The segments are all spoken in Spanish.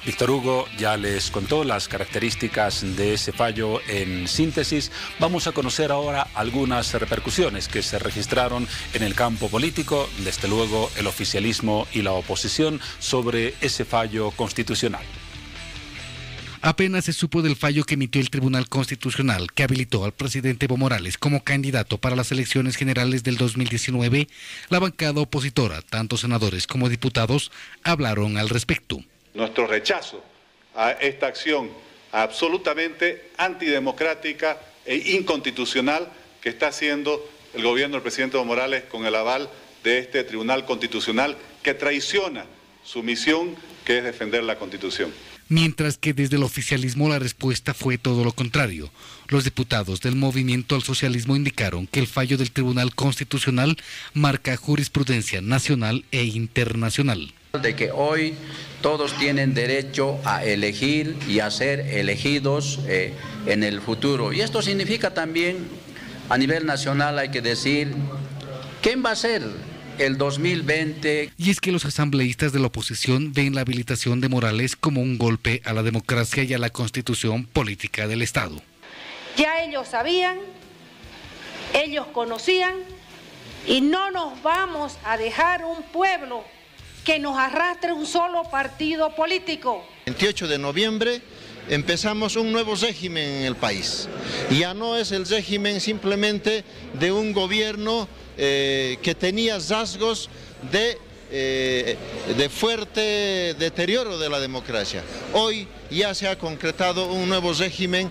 Víctor Hugo ya les contó las características de ese fallo en síntesis. Vamos a conocer ahora algunas repercusiones que se registraron en el campo político, desde luego el oficialismo y la oposición, sobre ese fallo constitucional. Apenas se supo del fallo que emitió el Tribunal Constitucional que habilitó al presidente Evo Morales como candidato para las elecciones generales del 2019, la bancada opositora, tanto senadores como diputados, hablaron al respecto. Nuestro rechazo a esta acción absolutamente antidemocrática e inconstitucional que está haciendo el gobierno del presidente Evo Morales con el aval de este Tribunal Constitucional que traiciona su misión, que es defender la Constitución. Mientras que desde el oficialismo la respuesta fue todo lo contrario. Los diputados del Movimiento al Socialismo indicaron que el fallo del Tribunal Constitucional marca jurisprudencia nacional e internacional. De que hoy todos tienen derecho a elegir y a ser elegidos en el futuro. Y esto significa también, a nivel nacional hay que decir, ¿quién va a ser el 2020? Y es que los asambleístas de la oposición ven la habilitación de Morales como un golpe a la democracia y a la constitución política del Estado. Ya ellos sabían, ellos conocían, y no nos vamos a dejar un pueblo que nos arrastre un solo partido político. El 28 de noviembre empezamos un nuevo régimen en el país. Ya no es el régimen simplemente de un gobierno que tenía rasgos de fuerte deterioro de la democracia. Hoy ya se ha concretado un nuevo régimen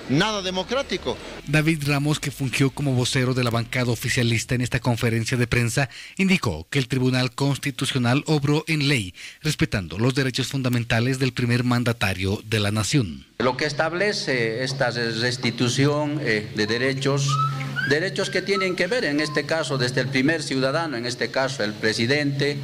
nada democrático. David Ramos, que fungió como vocero de la bancada oficialista en esta conferencia de prensa, indicó que el Tribunal Constitucional obró en ley, respetando los derechos fundamentales del primer mandatario de la nación. Lo que establece esta restitución de derechos que tienen que ver, en este caso, desde el primer ciudadano, en este caso el presidente,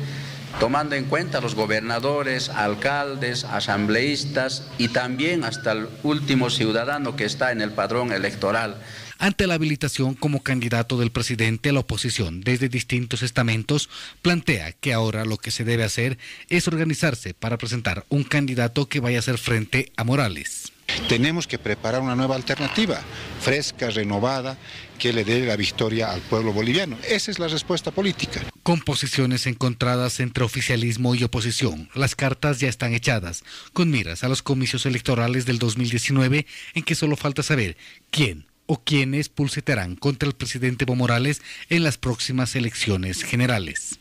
tomando en cuenta los gobernadores, alcaldes, asambleístas y también hasta el último ciudadano que está en el padrón electoral. Ante la habilitación como candidato del presidente, la oposición, desde distintos estamentos, plantea que ahora lo que se debe hacer es organizarse para presentar un candidato que vaya a hacer frente a Morales. Tenemos que preparar una nueva alternativa, fresca, renovada, que le dé la victoria al pueblo boliviano. Esa es la respuesta política. Con posiciones encontradas entre oficialismo y oposición, las cartas ya están echadas, con miras a los comicios electorales del 2019, en que solo falta saber quién o quiénes pulsetearán contra el presidente Evo Morales en las próximas elecciones generales.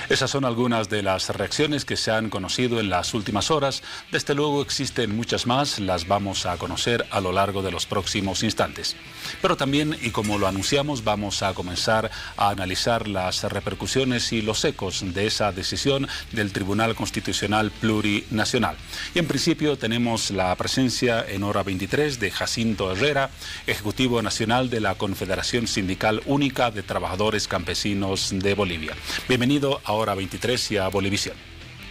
Esas son algunas de las reacciones que se han conocido en las últimas horas. Desde luego existen muchas más, las vamos a conocer a lo largo de los próximos instantes. Pero también, y como lo anunciamos, vamos a comenzar a analizar las repercusiones y los ecos de esa decisión del Tribunal Constitucional Plurinacional. Y en principio tenemos la presencia en hora 23 de Jacinto Herrera, Ejecutivo Nacional de la Confederación Sindical Única de Trabajadores Campesinos de Bolivia. Bienvenido a Hora 23 y a Bolivisión.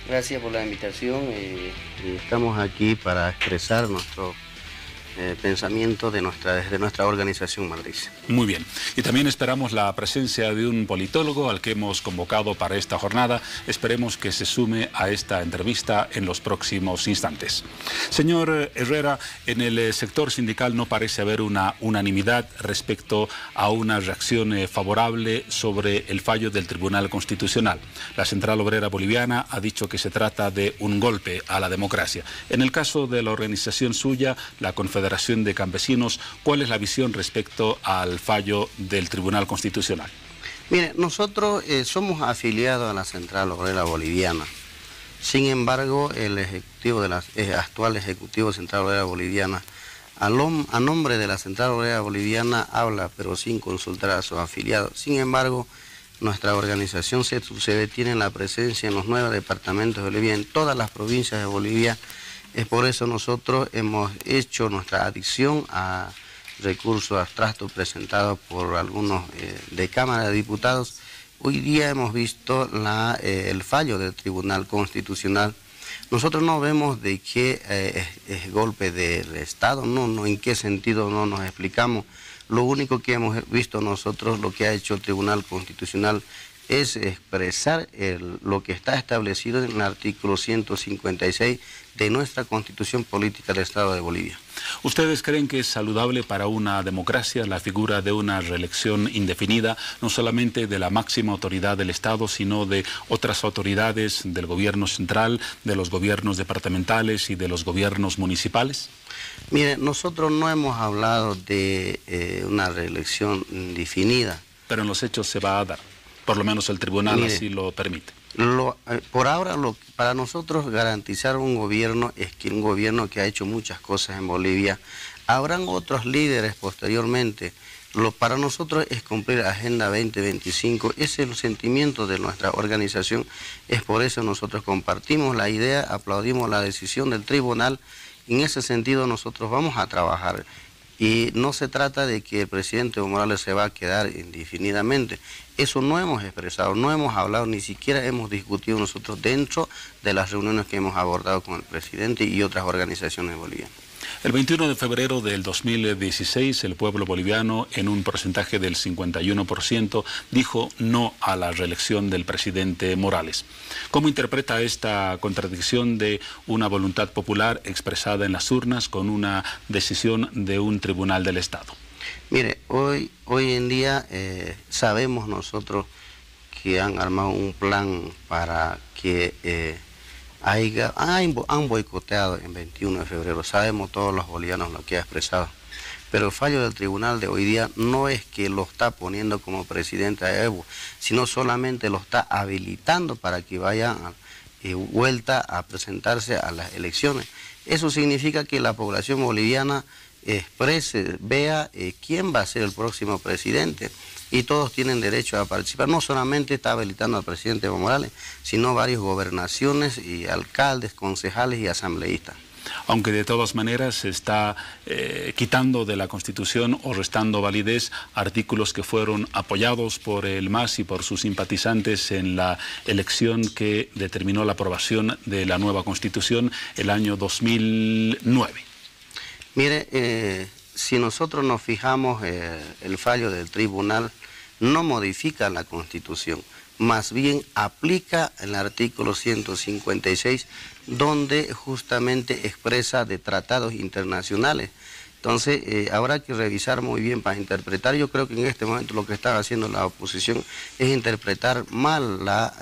Gracias por la invitación. Estamos aquí para expresar nuestro pensamiento desde nuestra organización matriz. Muy bien. Y también esperamos la presencia de un politólogo al que hemos convocado para esta jornada. Esperemos que se sume a esta entrevista en los próximos instantes. Señor Herrera, en el sector sindical no parece haber una unanimidad respecto a una reacción favorable sobre el fallo del Tribunal Constitucional. La Central Obrera Boliviana ha dicho que se trata de un golpe a la democracia. En el caso de la organización suya, la Confederación de Campesinos, ¿cuál es la visión respecto al fallo del Tribunal Constitucional? Mire, nosotros somos afiliados a la Central Obrera Boliviana. Sin embargo, el actual Ejecutivo Central Obrera Boliviana, a nombre de la Central Obrera Boliviana, habla, pero sin consultar a sus afiliados. Sin embargo, nuestra organización se tiene la presencia en los 9 departamentos de Bolivia, en todas las provincias de Bolivia. Es por eso nosotros hemos hecho nuestra adición a recursos abstractos presentados por algunos de Cámara de Diputados. Hoy día hemos visto el fallo del Tribunal Constitucional. Nosotros no vemos de qué es golpe del Estado, no en qué sentido no nos explicamos. Lo único que hemos visto nosotros, lo que ha hecho el Tribunal Constitucional, es expresar lo que está establecido en el artículo 156 de nuestra Constitución Política del Estado de Bolivia. ¿Ustedes creen que es saludable para una democracia la figura de una reelección indefinida, no solamente de la máxima autoridad del Estado, sino de otras autoridades del gobierno central, de los gobiernos departamentales y de los gobiernos municipales? Mire, nosotros no hemos hablado de una reelección indefinida. Pero en los hechos se va a dar, por lo menos el tribunal así lo permite. Por ahora, para nosotros garantizar un gobierno es que un gobierno que ha hecho muchas cosas en Bolivia. Habrán otros líderes posteriormente. Para nosotros es cumplir Agenda 2025. Ese es el sentimiento de nuestra organización. Es por eso nosotros compartimos la idea, aplaudimos la decisión del tribunal. En ese sentido nosotros vamos a trabajar. Y no se trata de que el presidente Evo Morales se va a quedar indefinidamente. Eso no hemos expresado, no hemos hablado, ni siquiera hemos discutido nosotros dentro de las reuniones que hemos abordado con el presidente y otras organizaciones bolivianas. El 21 de febrero del 2016, el pueblo boliviano, en un porcentaje del 51%, dijo no a la reelección del presidente Morales. ¿Cómo interpreta esta contradicción de una voluntad popular expresada en las urnas con una decisión de un tribunal del Estado? Mire, hoy en día sabemos nosotros que han armado un plan para que han boicoteado el 21 de febrero, sabemos todos los bolivianos lo que ha expresado, pero el fallo del tribunal de hoy día no es que lo está poniendo como presidente a Evo, sino solamente lo está habilitando para que vaya vuelta a presentarse a las elecciones. Eso significa que la población boliviana exprese, vea quién va a ser el próximo presidente. Y todos tienen derecho a participar. No solamente está habilitando al presidente Evo Morales, sino varias gobernaciones y alcaldes, concejales y asambleístas. Aunque de todas maneras se está quitando de la Constitución o restando validez artículos que fueron apoyados por el MAS y por sus simpatizantes en la elección que determinó la aprobación de la nueva Constitución el año 2009. Mire, si nosotros nos fijamos, el fallo del tribunal no modifica la Constitución, más bien aplica el artículo 156, donde justamente expresa de tratados internacionales. Entonces, habrá que revisar muy bien para interpretar. Yo creo que en este momento lo que está haciendo la oposición es interpretar mal la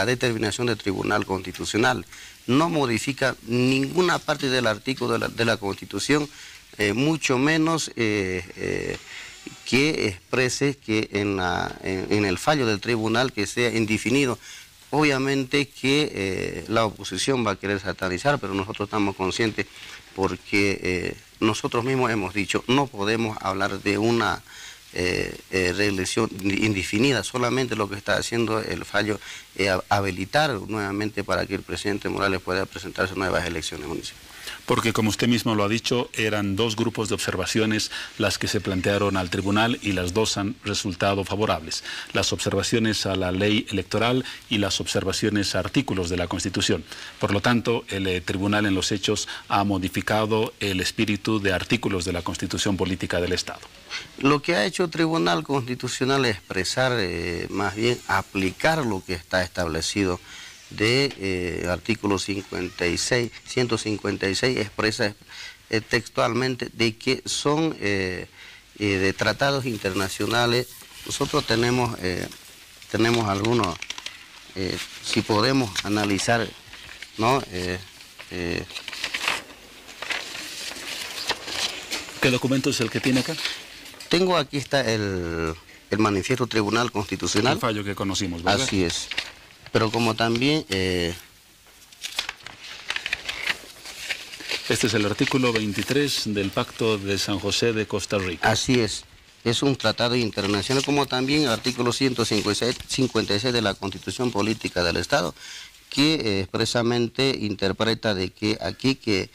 determinación del Tribunal Constitucional. No modifica ninguna parte del artículo de la Constitución, mucho menos que exprese que en el fallo del tribunal que sea indefinido. Obviamente que la oposición va a querer satanizar, pero nosotros estamos conscientes porque nosotros mismos hemos dicho, no podemos hablar de una reelección indefinida, solamente lo que está haciendo el fallo es habilitar nuevamente para que el presidente Morales pueda presentarse a nuevas elecciones municipales. Porque, como usted mismo lo ha dicho, eran dos grupos de observaciones las que se plantearon al tribunal y las dos han resultado favorables. Las observaciones a la ley electoral y las observaciones a artículos de la Constitución. Por lo tanto, el tribunal en los hechos ha modificado el espíritu de artículos de la Constitución Política del Estado. Lo que ha hecho el Tribunal Constitucional es expresar, más bien aplicar lo que está establecido de artículo 156 expresa textualmente de que son de tratados internacionales. Nosotros tenemos algunos, si podemos analizar, ¿no? ¿Qué documento es el que tiene acá? Tengo aquí está el manifiesto Tribunal Constitucional. El fallo que conocimos, ¿verdad? Así es. Pero como también... Este es el artículo 23 del Pacto de San José de Costa Rica. Así es un tratado internacional, como también el artículo 156 de la Constitución Política del Estado, que expresamente interpreta de que aquí que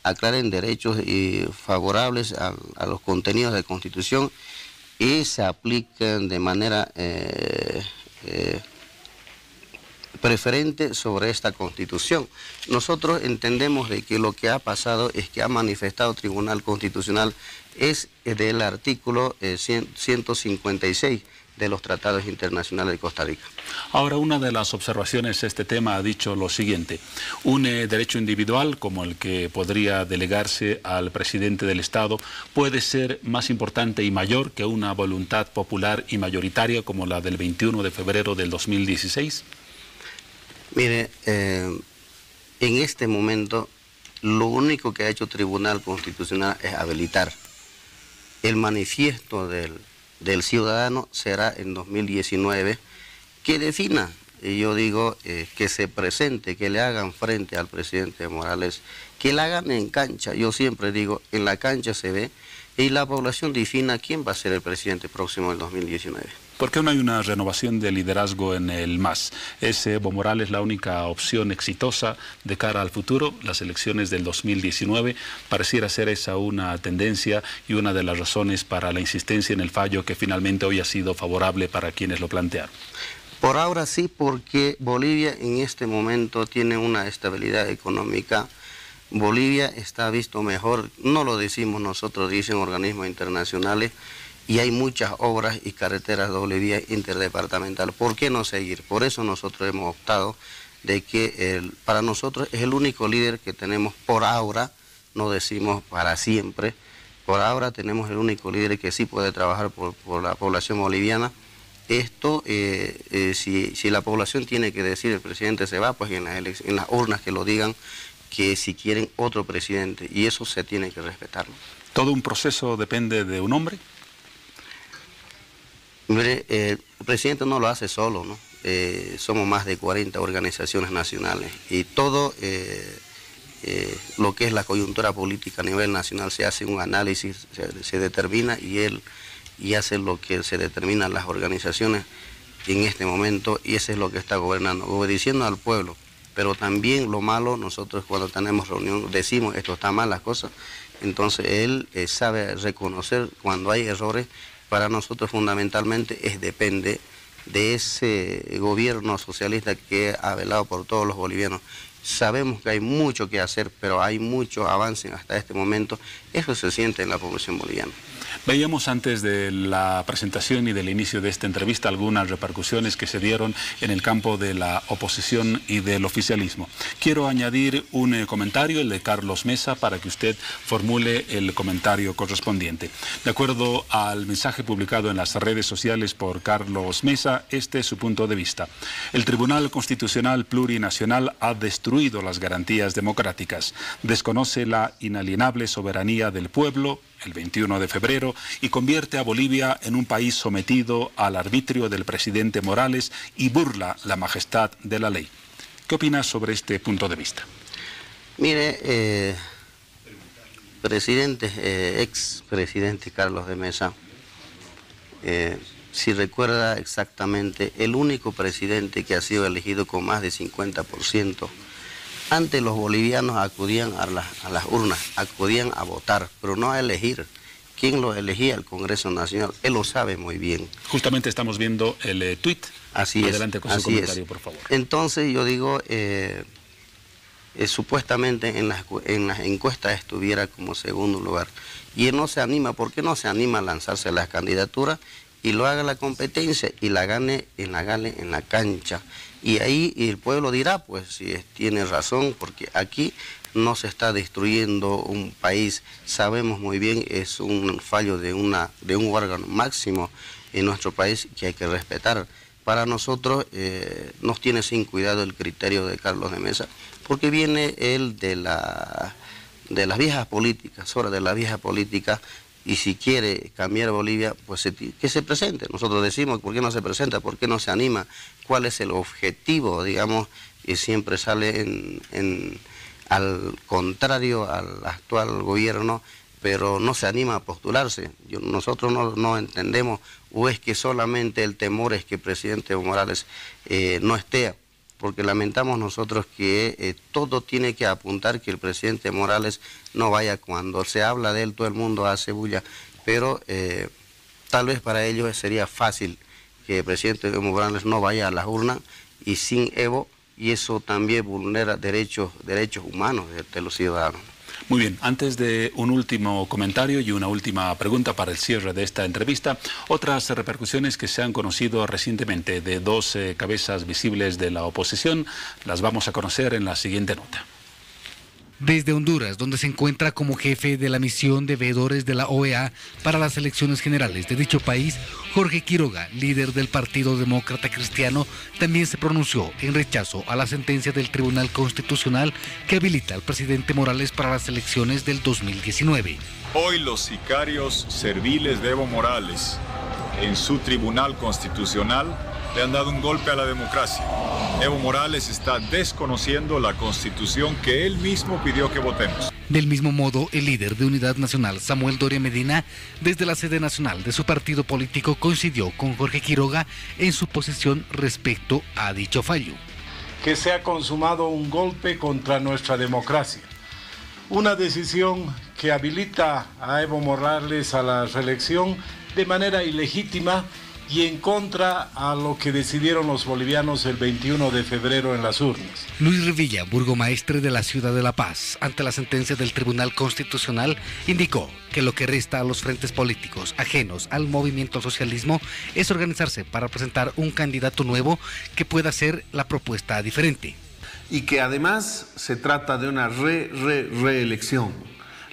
aclaren derechos favorables a los contenidos de la Constitución y se apliquen de manera... preferente sobre esta Constitución. Nosotros entendemos de que lo que ha pasado es que ha manifestado el Tribunal Constitucional es del artículo 156, de los tratados internacionales de Costa Rica. Ahora, una de las observaciones de este tema ha dicho lo siguiente: un derecho individual como el que podría delegarse al presidente del Estado puede ser más importante y mayor que una voluntad popular y mayoritaria como la del 21 de febrero del 2016. Mire, en este momento lo único que ha hecho el Tribunal Constitucional es habilitar. El manifiesto del ciudadano será en 2019 que defina, y yo digo que se presente, que le hagan frente al presidente Morales, que la hagan en cancha. Yo siempre digo, en la cancha se ve y la población defina quién va a ser el presidente próximo del 2019. ¿Por qué no hay una renovación de liderazgo en el MAS? ¿Es Evo Morales la única opción exitosa de cara al futuro? Las elecciones del 2019 pareciera ser esa una tendencia y una de las razones para la insistencia en el fallo que finalmente hoy ha sido favorable para quienes lo plantearon. Por ahora sí, porque Bolivia en este momento tiene una estabilidad económica. Bolivia está visto mejor, no lo decimos nosotros, dicen organismos internacionales, y hay muchas obras y carreteras doble vía interdepartamental. ¿Por qué no seguir? Por eso nosotros hemos optado de que para nosotros es el único líder que tenemos por ahora, no decimos para siempre, por ahora tenemos el único líder que sí puede trabajar por la población boliviana. Esto, si la población tiene que decir el presidente se va, pues en las urnas que lo digan, que si quieren otro presidente, y eso se tiene que respetarlo. ¿Todo un proceso depende de un hombre? Mire, el presidente no lo hace solo, ¿no? Somos más de 40 organizaciones nacionales y todo lo que es la coyuntura política a nivel nacional se hace un análisis, se determina y hace lo que se determinan las organizaciones en este momento, y eso es lo que está gobernando, obedeciendo al pueblo. Pero también lo malo, nosotros cuando tenemos reunión decimos esto está mal las cosas, entonces él sabe reconocer cuando hay errores. Para nosotros fundamentalmente depende de ese gobierno socialista que ha velado por todos los bolivianos. Sabemos que hay mucho que hacer, pero hay mucho avance hasta este momento. Eso se siente en la población boliviana. Veíamos antes de la presentación y del inicio de esta entrevista algunas repercusiones que se dieron en el campo de la oposición y del oficialismo. Quiero añadir un comentario, el de Carlos Mesa, para que usted formule el comentario correspondiente. De acuerdo al mensaje publicado en las redes sociales por Carlos Mesa, este es su punto de vista. El Tribunal Constitucional Plurinacional ha destruido las garantías democráticas, desconoce la inalienable soberanía del pueblo, el 21 de febrero, y convierte a Bolivia en un país sometido al arbitrio del presidente Morales y burla la majestad de la ley. ¿Qué opinas sobre este punto de vista? Mire, expresidente Carlos de Mesa, si recuerda exactamente, el único presidente que ha sido elegido con más de 50%, antes los bolivianos acudían a las urnas, acudían a votar, pero no a elegir. ¿Quién lo elegía? El Congreso Nacional. Él lo sabe muy bien. Justamente estamos viendo el tuit. Así es. Adelante con su comentario, por favor. Entonces yo digo, supuestamente en las encuestas estuviera como segundo lugar. Y él no se anima. ¿Por qué no se anima a lanzarse a las candidaturas y lo haga la competencia y la gane en la cancha? Y ahí el pueblo dirá, pues, si tiene razón, porque aquí no se está destruyendo un país. Sabemos muy bien, es un fallo de un órgano máximo en nuestro país que hay que respetar. Para nosotros nos tiene sin cuidado el criterio de Carlos de Mesa, porque viene él de las viejas políticas, hora de la vieja política. Y si quiere cambiar Bolivia, pues que se presente. Nosotros decimos, ¿por qué no se presenta? ¿Por qué no se anima? ¿Cuál es el objetivo, digamos? Y siempre sale al contrario al actual gobierno, pero no se anima a postularse. Nosotros no entendemos, o es que solamente el temor es que el presidente Evo Morales no esté, porque lamentamos nosotros que todo tiene que apuntar que el presidente Morales no vaya. Cuando se habla de él, todo el mundo hace bulla, pero tal vez para ellos sería fácil que el presidente Evo Morales no vaya a las urnas y sin Evo, y eso también vulnera derechos humanos de los ciudadanos. Muy bien, antes de un último comentario y una última pregunta para el cierre de esta entrevista, otras repercusiones que se han conocido recientemente de dos cabezas visibles de la oposición, las vamos a conocer en la siguiente nota. Desde Honduras, donde se encuentra como jefe de la misión de veedores de la OEA para las elecciones generales de dicho país, Jorge Quiroga, líder del Partido Demócrata Cristiano, también se pronunció en rechazo a la sentencia del Tribunal Constitucional que habilita al presidente Morales para las elecciones del 2019. Hoy los sicarios serviles de Evo Morales en su Tribunal Constitucional le han dado un golpe a la democracia. Evo Morales está desconociendo la Constitución que él mismo pidió que votemos. Del mismo modo, el líder de Unidad Nacional, Samuel Doria Medina, desde la sede nacional de su partido político, coincidió con Jorge Quiroga en su posición respecto a dicho fallo. Que se ha consumado un golpe contra nuestra democracia. Una decisión que habilita a Evo Morales a la reelección de manera ilegítima y en contra a lo que decidieron los bolivianos el 21 de febrero en las urnas. Luis Revilla, burgomaestre de la ciudad de La Paz, ante la sentencia del Tribunal Constitucional, indicó que lo que resta a los frentes políticos ajenos al movimiento al socialismo es organizarse para presentar un candidato nuevo que pueda hacer la propuesta diferente. Y que además se trata de una reelección.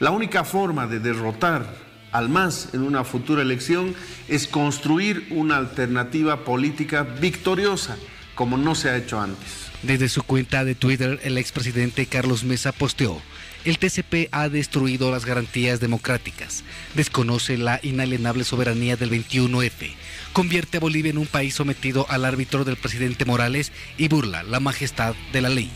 La única forma de derrotar al MAS en una futura elección es construir una alternativa política victoriosa, como no se ha hecho antes. Desde su cuenta de Twitter, el expresidente Carlos Mesa posteó: el TCP ha destruido las garantías democráticas, desconoce la inalienable soberanía del 21F, convierte a Bolivia en un país sometido al árbitro del presidente Morales y burla la majestad de la ley.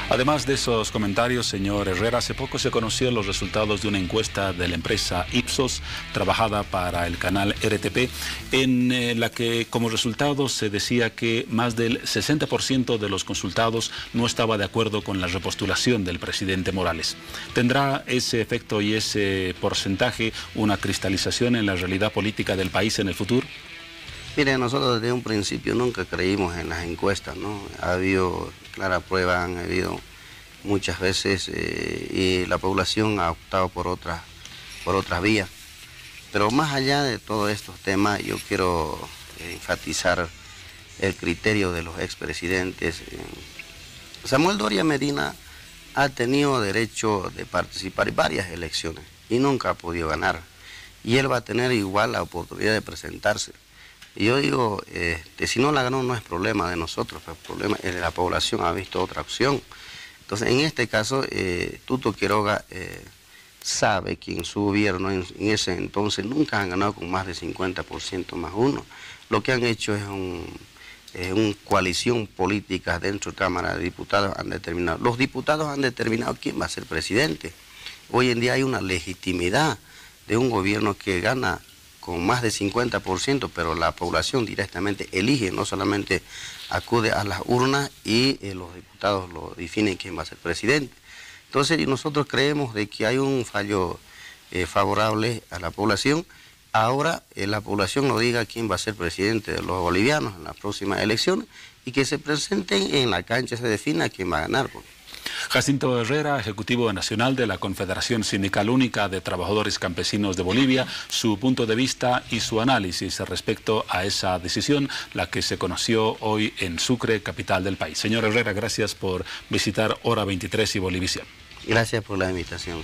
Además de esos comentarios, señor Herrera, hace poco se conocieron los resultados de una encuesta de la empresa Ipsos, trabajada para el canal RTP, en la que como resultado se decía que más del 60% de los consultados no estaba de acuerdo con la repostulación del presidente Morales. ¿Tendrá ese efecto y ese porcentaje una cristalización en la realidad política del país en el futuro? Mire, nosotros desde un principio nunca creímos en las encuestas, ¿no? Ha habido clara prueba, han habido muchas veces y la población ha optado por otras vías. Pero más allá de todos estos temas, yo quiero enfatizar el criterio de los expresidentes. Samuel Doria Medina ha tenido derecho de participar en varias elecciones y nunca ha podido ganar. Y él va a tener igual la oportunidad de presentarse. Y yo digo, si no la ganó no es problema de nosotros, pero el problema es de la población, ha visto otra opción. Entonces, en este caso, Tuto Quiroga sabe que en su gobierno, en ese entonces, nunca han ganado con más de 50% más uno. Lo que han hecho es una coalición política dentro de Cámara de Diputados. Los diputados han determinado quién va a ser presidente. Hoy en día hay una legitimidad de un gobierno que gana con más de 50%, pero la población directamente elige, no solamente acude a las urnas y los diputados lo definen quién va a ser presidente. Entonces nosotros creemos de que hay un fallo favorable a la población. Ahora la población nos diga quién va a ser presidente de los bolivianos en las próximas elecciones y que se presenten en la cancha, se defina quién va a ganar. Jacinto Herrera, Ejecutivo Nacional de la Confederación Sindical Única de Trabajadores Campesinos de Bolivia, su punto de vista y su análisis respecto a esa decisión, la que se conoció hoy en Sucre, capital del país. Señor Herrera, gracias por visitar Hora 23 y Bolivisión. Gracias por la invitación.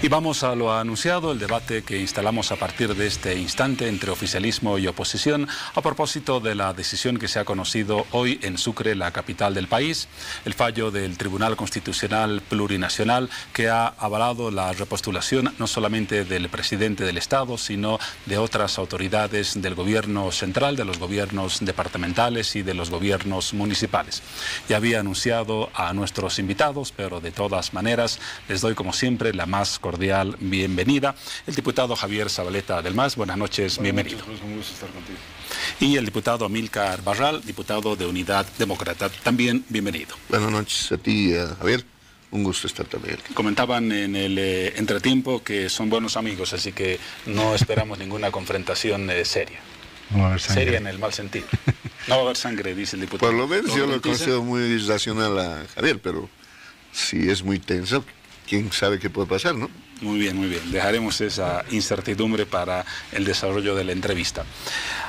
Y vamos a lo anunciado, el debate que instalamos a partir de este instante entre oficialismo y oposición a propósito de la decisión que se ha conocido hoy en Sucre, la capital del país, el fallo del Tribunal Constitucional Plurinacional que ha avalado la repostulación no solamente del presidente del Estado, sino de otras autoridades del gobierno central, de los gobiernos departamentales y de los gobiernos municipales. Ya había anunciado a nuestros invitados, pero de todas maneras les doy como siempre la más cordial bienvenida. El diputado Javier Zabaleta del MAS, buenas noches, bienvenido. Noches, un gusto estar contigo. Y el diputado Amílcar Barral, diputado de Unidad Demócrata, también bienvenido. Buenas noches a ti, Javier. Un gusto estar también aquí. Comentaban en el entretiempo que son buenos amigos, así que no esperamos ninguna confrontación seria. No va a haber sangre. Seria en el mal sentido. No va a haber sangre, dice el diputado. Por lo menos yo lo considero muy racional a Javier, pero si es muy tensa, quién sabe qué puede pasar, ¿no? Muy bien, muy bien. Dejaremos esa incertidumbre para el desarrollo de la entrevista.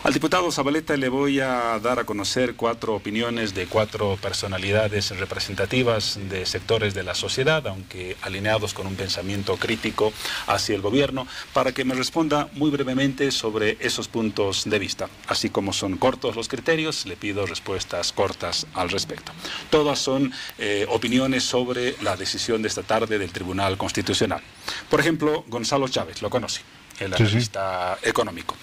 Al diputado Zabaleta le voy a dar a conocer 4 opiniones de 4 personalidades representativas de sectores de la sociedad, aunque alineados con un pensamiento crítico hacia el gobierno, para que me responda muy brevemente sobre esos puntos de vista. Así como son cortos los criterios, le pido respuestas cortas al respecto. Todas son opiniones sobre la decisión de esta tarde del Tribunal Constitucional. Por ejemplo, Gonzalo Chávez, lo conoce, el analista económico.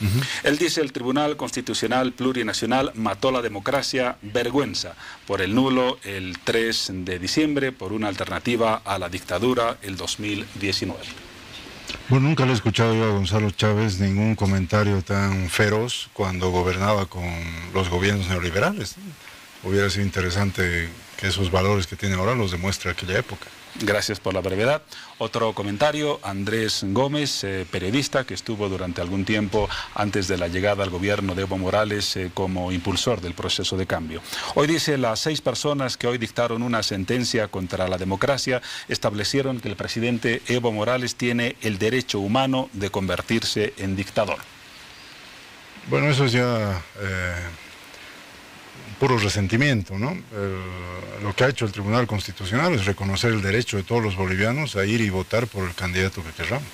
Él dice: el Tribunal Constitucional Plurinacional mató la democracia, vergüenza, por el nulo el 3 de diciembre, por una alternativa a la dictadura el 2019. Bueno, nunca le he escuchado yo a Gonzalo Chávez ningún comentario tan feroz cuando gobernaba con los gobiernos neoliberales. Hubiera sido interesante que esos valores que tiene ahora los demuestre aquella época. Gracias por la brevedad. Otro comentario, Andrés Gómez, periodista que estuvo durante algún tiempo antes de la llegada al gobierno de Evo Morales como impulsor del proceso de cambio. Hoy dice: las 6 personas que hoy dictaron una sentencia contra la democracia establecieron que el presidente Evo Morales tiene el derecho humano de convertirse en dictador. Bueno, eso es ya puro resentimiento, ¿no? Lo que ha hecho el Tribunal Constitucional es reconocer el derecho de todos los bolivianos a ir y votar por el candidato que queramos.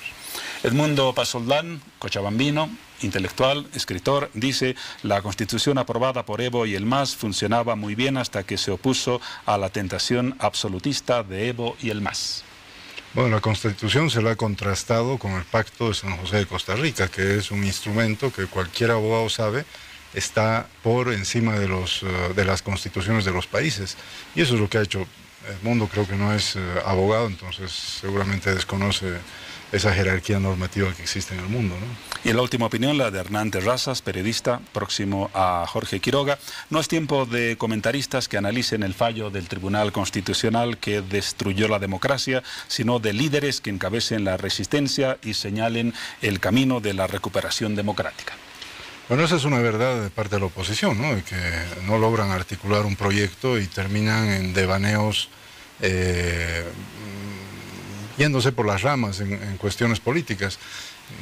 Edmundo Pasoldán, cochabambino, intelectual, escritor, dice: la Constitución aprobada por Evo y el MAS funcionaba muy bien hasta que se opuso a la tentación absolutista de Evo y el MAS. Bueno, la Constitución se la ha contrastado con el Pacto de San José de Costa Rica, que es un instrumento que cualquier abogado sabe está por encima de las constituciones de los países. Y eso es lo que ha hecho Edmundo. Creo que no es abogado, entonces seguramente desconoce esa jerarquía normativa que existe en el mundo, ¿no? Y la última opinión, la de Hernán Terrazas, periodista próximo a Jorge Quiroga. No es tiempo de comentaristas que analicen el fallo del Tribunal Constitucional que destruyó la democracia, sino de líderes que encabecen la resistencia y señalen el camino de la recuperación democrática. Bueno, esa es una verdad de parte de la oposición, ¿no? De que no logran articular un proyecto y terminan en devaneos yéndose por las ramas en cuestiones políticas.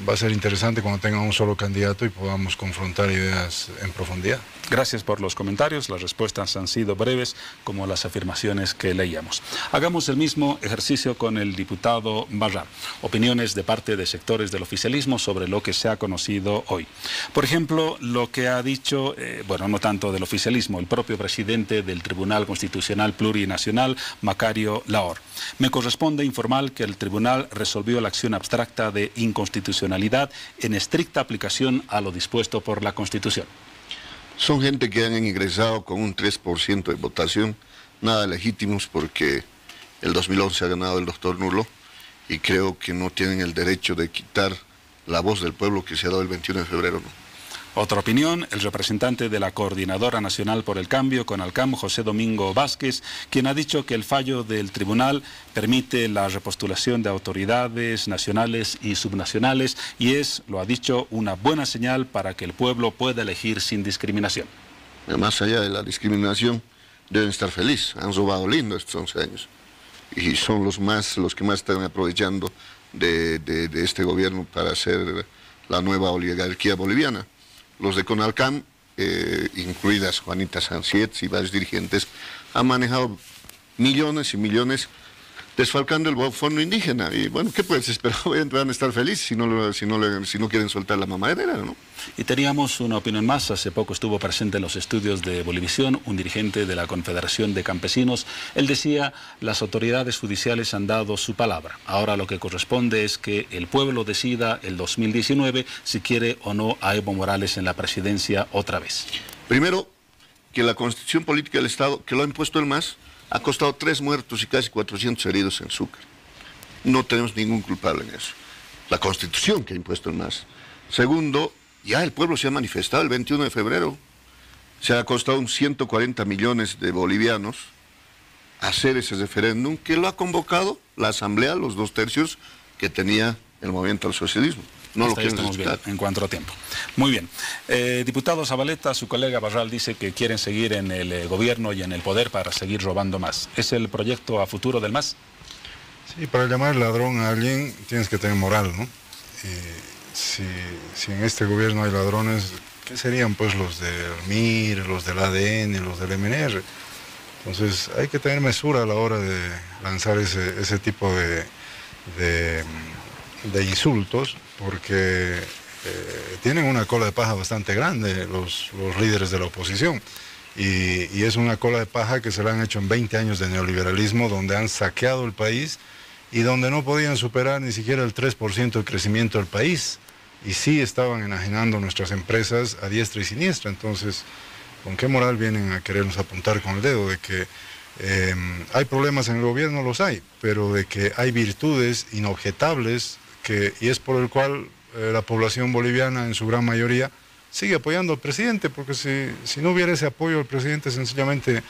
Va a ser interesante cuando tengan un solo candidato y podamos confrontar ideas en profundidad. Gracias por los comentarios. Las respuestas han sido breves, como las afirmaciones que leíamos. Hagamos el mismo ejercicio con el diputado Barra. Opiniones de parte de sectores del oficialismo sobre lo que se ha conocido hoy. Por ejemplo, lo que ha dicho, bueno, no tanto del oficialismo, el propio presidente del Tribunal Constitucional Plurinacional, Macario Laor. Me corresponde informar que el tribunal resolvió la acción abstracta de inconstitucionalidad en estricta aplicación a lo dispuesto por la Constitución. Son gente que han ingresado con un 3% de votación, nada legítimos, porque el 2011 ha ganado el doctor Nulo y creo que no tienen el derecho de quitar la voz del pueblo que se ha dado el 21 de febrero, ¿no? Otra opinión, el representante de la Coordinadora Nacional por el Cambio, CONALCAM, José Domingo Vázquez, quien ha dicho que el fallo del tribunal permite la repostulación de autoridades nacionales y subnacionales y es, lo ha dicho, una buena señal para que el pueblo pueda elegir sin discriminación. Más allá de la discriminación, deben estar felices. Han robado lindo estos 11 años y son los que más están aprovechando de este gobierno para hacer la nueva oligarquía boliviana. Los de CONALCAM, incluidas Juanita Sanciet y varios dirigentes, han manejado millones y millones desfalcando el fondo indígena. Y bueno, ¿qué puedes esperar? Van a estar felices si no quieren soltar la mamadera, ¿no? Y teníamos una opinión más. Hace poco estuvo presente en los estudios de Bolivisión un dirigente de la Confederación de Campesinos. Él decía: las autoridades judiciales han dado su palabra. Ahora lo que corresponde es que el pueblo decida el 2019 si quiere o no a Evo Morales en la presidencia otra vez. Primero, que la Constitución Política del Estado, que lo ha impuesto el MAS, ha costado 3 muertos y casi 400 heridos en Sucre. No tenemos ningún culpable en eso. La Constitución que ha impuesto el MAS. Segundo, ya el pueblo se ha manifestado el 21 de febrero. Se ha costado 140 millones de bolivianos hacer ese referéndum que lo ha convocado la Asamblea, los 2/3 que tenía el movimiento al socialismo. No lo quieren estamos bien respetar. en cuanto a tiempo. Muy bien. Diputado Zabaleta, su colega Barral dice que quieren seguir en el gobierno y en el poder para seguir robando más. ¿Es el proyecto a futuro del MAS? Sí, para llamar ladrón a alguien tienes que tener moral, ¿no? Si en este gobierno hay ladrones, ¿qué serían pues los del MIR, los del ADN, los del MNR? Entonces hay que tener mesura a la hora de lanzar ese tipo de insultos, porque tienen una cola de paja bastante grande los líderes de la oposición. Y es una cola de paja que se la han hecho en 20 años de neoliberalismo, donde han saqueado el país y donde no podían superar ni siquiera el 3% de crecimiento del país. Y sí estaban enajenando nuestras empresas a diestra y siniestra. Entonces, ¿con qué moral vienen a querernos apuntar con el dedo? De que hay problemas en el gobierno, los hay, pero de que hay virtudes inobjetables, y es por el cual la población boliviana en su gran mayoría sigue apoyando al presidente, porque si no hubiera ese apoyo al presidente, sencillamente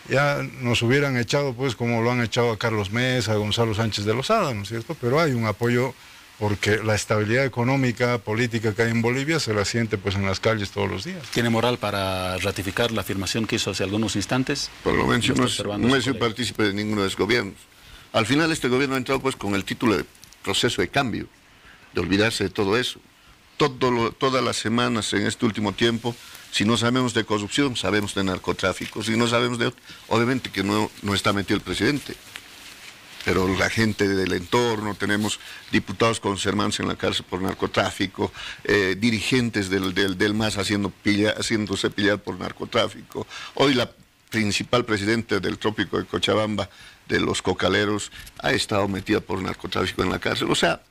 ya nos hubieran echado, pues como lo han echado a Carlos Mesa, a Gonzalo Sánchez de Lozada, ¿no es cierto? Pero hay un apoyo porque la estabilidad económica, política que hay en Bolivia se la siente pues en las calles todos los días. ¿Tiene moral para ratificar la afirmación que hizo hace algunos instantes? Por lo menos no he sido partícipe de ninguno de los gobiernos. Al final este gobierno ha entrado pues con el título de proceso de cambio, de olvidarse de todo eso. Todas las semanas en este último tiempo, si no sabemos de corrupción, sabemos de narcotráfico. Si no sabemos de otro, obviamente que no está metido el presidente. Pero la gente del entorno, tenemos diputados con sus hermanos en la cárcel por narcotráfico, dirigentes del MAS haciéndose pillar por narcotráfico. Hoy la principal presidenta del trópico de Cochabamba, de los cocaleros, ha estado metida por narcotráfico en la cárcel. O sea,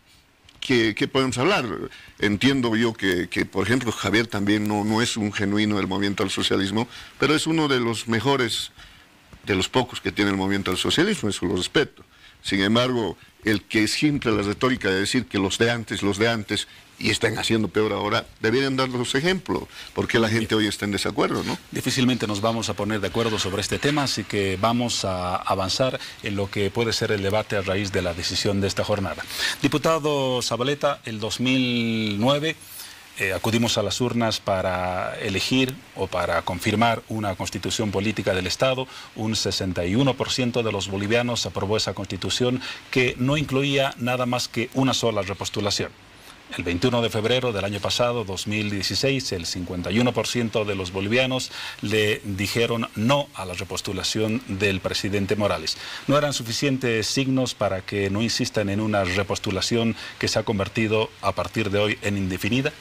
¿qué podemos hablar? Entiendo yo que, por ejemplo, Javier también no es un genuino del movimiento al socialismo, pero es uno de los mejores, de los pocos que tiene el movimiento al socialismo, eso lo respeto. Sin embargo, el que siempre la retórica de decir que los de antes, y están haciendo peor ahora, deberían darnos ejemplo, porque la gente hoy está en desacuerdo, ¿no? Difícilmente nos vamos a poner de acuerdo sobre este tema, así que vamos a avanzar en lo que puede ser el debate a raíz de la decisión de esta jornada. Diputado Zabaleta, el 2009 acudimos a las urnas para elegir o para confirmar una constitución política del Estado. Un 61% de los bolivianos aprobó esa constitución, que no incluía nada más que una sola repostulación. El 21 de febrero del año pasado, 2016, el 51% de los bolivianos le dijeron no a la repostulación del presidente Morales. ¿No eran suficientes signos para que no insistan en una repostulación que se ha convertido a partir de hoy en indefinida?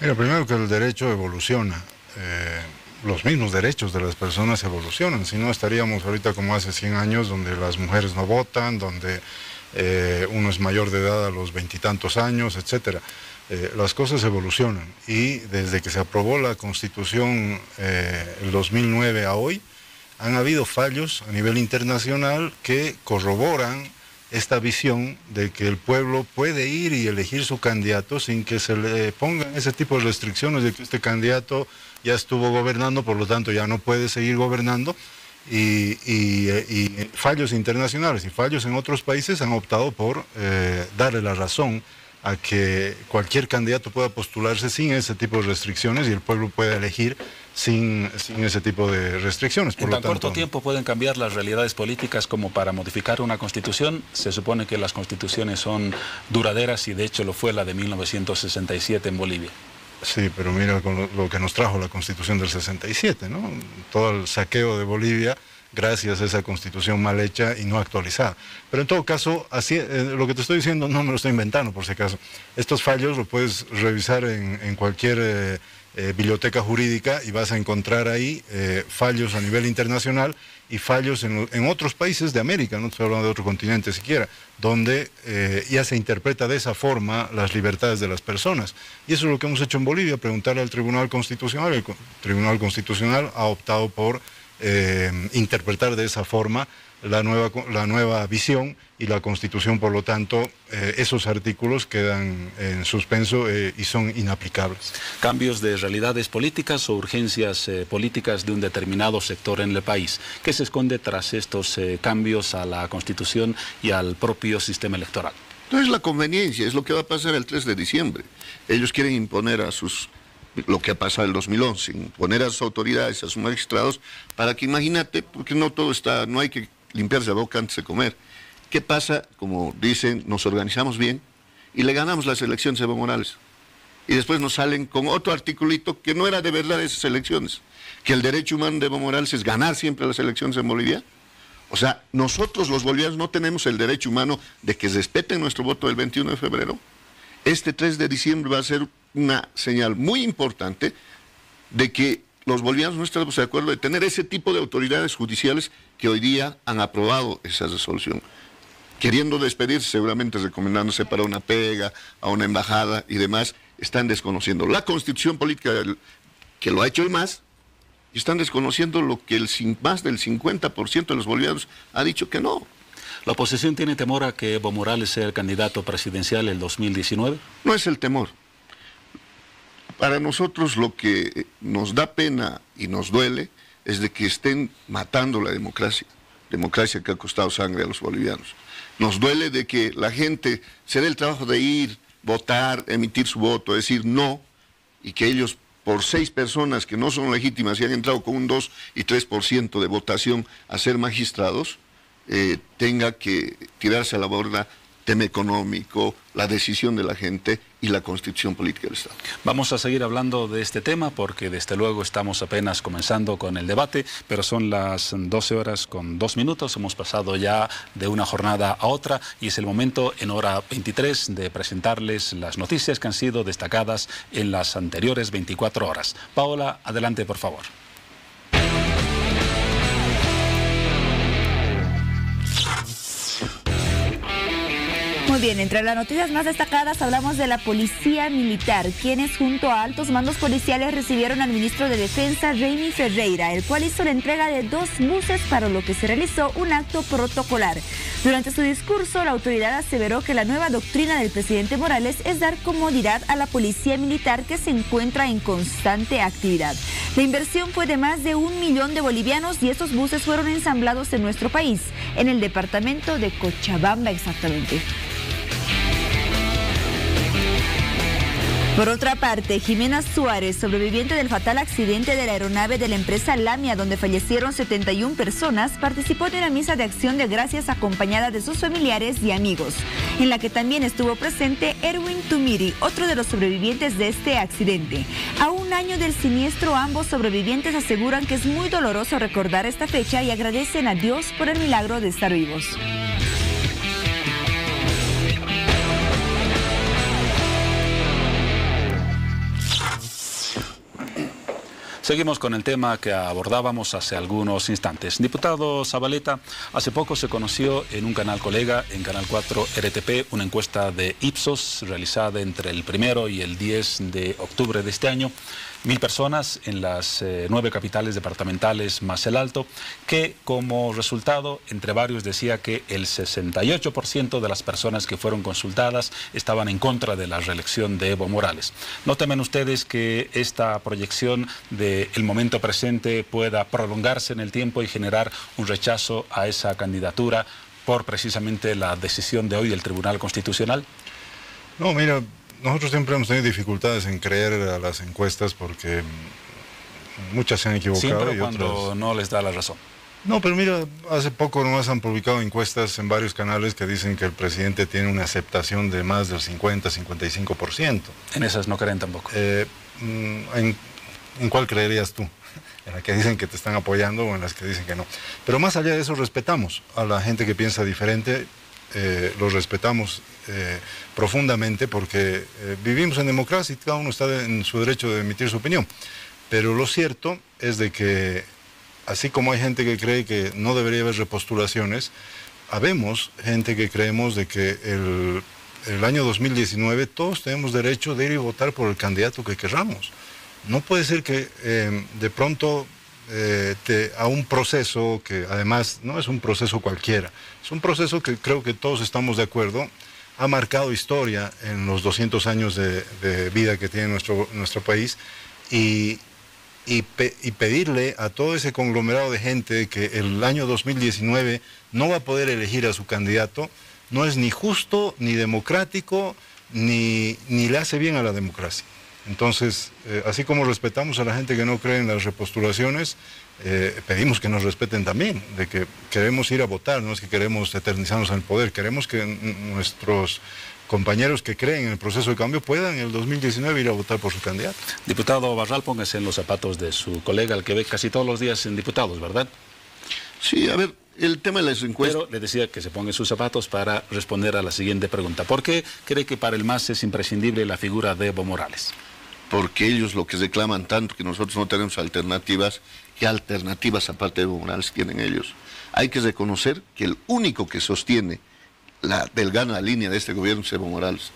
Mira, primero que el derecho evoluciona. Los mismos derechos de las personas evolucionan. Si no, estaríamos ahorita como hace 100 años, donde las mujeres no votan, donde uno es mayor de edad a los 20 y tantos años, etcétera. Las cosas evolucionan, y desde que se aprobó la Constitución el 2009 a hoy, han habido fallos a nivel internacional que corroboran esta visión de que el pueblo puede ir y elegir su candidato sin que se le pongan ese tipo de restricciones de que este candidato ya estuvo gobernando, por lo tanto ya no puede seguir gobernando. Y fallos internacionales y fallos en otros países han optado por darle la razón a que cualquier candidato pueda postularse sin ese tipo de restricciones, y el pueblo pueda elegir sin ese tipo de restricciones. En tan corto tiempo pueden cambiar las realidades políticas como para modificar una constitución. Se supone que las constituciones son duraderas, y de hecho lo fue la de 1967 en Bolivia. Sí, pero mira con lo que nos trajo la Constitución del 67, ¿no? Todo el saqueo de Bolivia gracias a esa Constitución mal hecha y no actualizada. Pero en todo caso, así, lo que te estoy diciendo no me lo estoy inventando, por si acaso. Estos fallos lo puedes revisar en cualquier biblioteca jurídica, y vas a encontrar ahí fallos a nivel internacional y fallos en otros países de América, no estoy hablando de otro continente siquiera, donde ya se interpreta de esa forma las libertades de las personas. Y eso es lo que hemos hecho en Bolivia, preguntarle al Tribunal Constitucional. El Tribunal Constitucional ha optado por interpretar de esa forma la nueva visión, y la Constitución, por lo tanto, esos artículos quedan en suspenso y son inaplicables. ¿Cambios de realidades políticas o urgencias políticas de un determinado sector en el país? ¿Qué se esconde tras estos cambios a la Constitución y al propio sistema electoral? No es la conveniencia, es lo que va a pasar el 3 de diciembre. Ellos quieren imponer lo que ha pasado el 2011, imponer a sus autoridades, a sus magistrados, para que, imagínate, porque no hay que limpiarse la boca antes de comer. ¿Qué pasa? Como dicen, nos organizamos bien y le ganamos las elecciones a Evo Morales. Y después nos salen con otro articulito que no era de verdad esas elecciones, que el derecho humano de Evo Morales es ganar siempre las elecciones en Bolivia. O sea, nosotros los bolivianos no tenemos el derecho humano de que respeten nuestro voto del 21 de febrero. Este 3 de diciembre va a ser una señal muy importante de que los bolivianos no estamos de acuerdo de tener ese tipo de autoridades judiciales que hoy día han aprobado esa resolución, queriendo despedirse, seguramente recomendándose para una pega, a una embajada y demás. Están desconociendo la constitución política que lo ha hecho el MAS, y están desconociendo lo que más del 50% de los bolivianos ha dicho que no. ¿La oposición tiene temor a que Evo Morales sea el candidato presidencial el 2019? No es el temor. Para nosotros lo que nos da pena y nos duele es de que estén matando la democracia que ha costado sangre a los bolivianos. Nos duele de que la gente se dé el trabajo de ir, votar, emitir su voto, decir no, y que ellos, por 6 personas que no son legítimas y han entrado con un 2 y 3% de votación a ser magistrados, tenga que tirarse a la borda tema económico, la decisión de la gente y la constitución política del Estado. Vamos a seguir hablando de este tema porque desde luego estamos apenas comenzando con el debate, pero son las 12 horas con 2 minutos, hemos pasado ya de una jornada a otra y es el momento en hora 23 de presentarles las noticias que han sido destacadas en las anteriores 24 horas. Paola, adelante por favor. Muy bien, entre las noticias más destacadas hablamos de la Policía Militar, quienes junto a altos mandos policiales recibieron al ministro de Defensa, Reymi Ferreira, el cual hizo la entrega de 2 buses para lo que se realizó un acto protocolar. Durante su discurso, la autoridad aseveró que la nueva doctrina del presidente Morales es dar comodidad a la Policía Militar que se encuentra en constante actividad. La inversión fue de más de 1 millón de bolivianos y estos buses fueron ensamblados en nuestro país, en el departamento de Cochabamba exactamente. Por otra parte, Jimena Suárez, sobreviviente del fatal accidente de la aeronave de la empresa Lamia, donde fallecieron 71 personas, participó de una misa de acción de gracias acompañada de sus familiares y amigos, en la que también estuvo presente Erwin Tumiri, otro de los sobrevivientes de este accidente. A un año del siniestro, ambos sobrevivientes aseguran que es muy doloroso recordar esta fecha y agradecen a Dios por el milagro de estar vivos. Seguimos con el tema que abordábamos hace algunos instantes. Diputado Zabaleta, hace poco se conoció en un canal colega, en Canal 4 RTP, una encuesta de Ipsos realizada entre el 1 y el 10 de octubre de este año. 1000 personas en las 9 capitales departamentales más el Alto, que como resultado, entre varios, decía que el 68% de las personas que fueron consultadas estaban en contra de la reelección de Evo Morales. ¿No temen ustedes que esta proyección del momento presente pueda prolongarse en el tiempo y generar un rechazo a esa candidatura por precisamente la decisión de hoy del Tribunal Constitucional? No, mira, nosotros siempre hemos tenido dificultades en creer a las encuestas porque muchas se han equivocado. Siempre y cuando otras no les da la razón. No, pero mira, hace poco nomás han publicado encuestas en varios canales que dicen que el presidente tiene una aceptación de más del 50-55%. En esas no creen tampoco. ¿En cuál creerías tú? ¿En la que dicen que te están apoyando o en las que dicen que no? Pero más allá de eso, respetamos a la gente que piensa diferente. Los respetamos profundamente porque vivimos en democracia y cada uno está en su derecho de emitir su opinión. Pero lo cierto es de que, así como hay gente que cree que no debería haber repostulaciones, habemos gente que creemos de que el año 2019 todos tenemos derecho de ir y votar por el candidato que querramos. No puede ser que de pronto a un proceso que además no es un proceso cualquiera, es un proceso que creo que todos estamos de acuerdo, ha marcado historia en los 200 años de vida que tiene nuestro país y pedirle a todo ese conglomerado de gente que el año 2019 no va a poder elegir a su candidato, no es ni justo, ni democrático, ni le hace bien a la democracia. Entonces, así como respetamos a la gente que no cree en las repostulaciones, pedimos que nos respeten también, de que queremos ir a votar, no es que queremos eternizarnos en el poder, queremos que nuestros compañeros que creen en el proceso de cambio puedan en el 2019 ir a votar por su candidato. Diputado Barral, póngase en los zapatos de su colega, al que ve casi todos los días en Diputados, ¿verdad? Sí, a ver, el tema de las encuestas... Pero le decía que se ponga en sus zapatos para responder a la siguiente pregunta. ¿Por qué cree que para el MAS es imprescindible la figura de Evo Morales? Porque ellos lo que reclaman tanto, que nosotros no tenemos alternativas, ¿qué alternativas aparte de Evo Morales tienen ellos? Hay que reconocer que el único que sostiene la delgada línea de este gobierno es Evo Morales.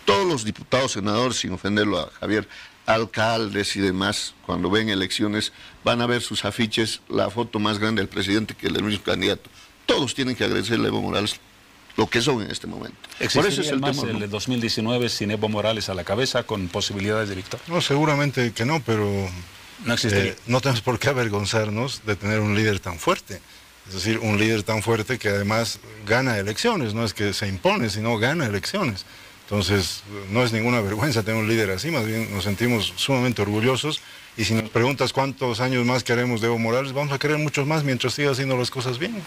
Todos los diputados, senadores, sin ofenderlo a Javier, alcaldes y demás, cuando ven elecciones, van a ver sus afiches, la foto más grande del presidente que el del mismo candidato. Todos tienen que agradecerle a Evo Morales lo que son en este momento. Por eso es el tema, el 2019 sin Evo Morales a la cabeza, con posibilidades de victoria. No, seguramente que no, pero no existe. No tenemos por qué avergonzarnos de tener un líder tan fuerte. Es decir, un líder tan fuerte que además gana elecciones, no es que se impone, sino gana elecciones. Entonces, no es ninguna vergüenza tener un líder así, más bien nos sentimos sumamente orgullosos. Y si nos preguntas cuántos años más queremos de Evo Morales, vamos a querer muchos más mientras siga haciendo las cosas bien.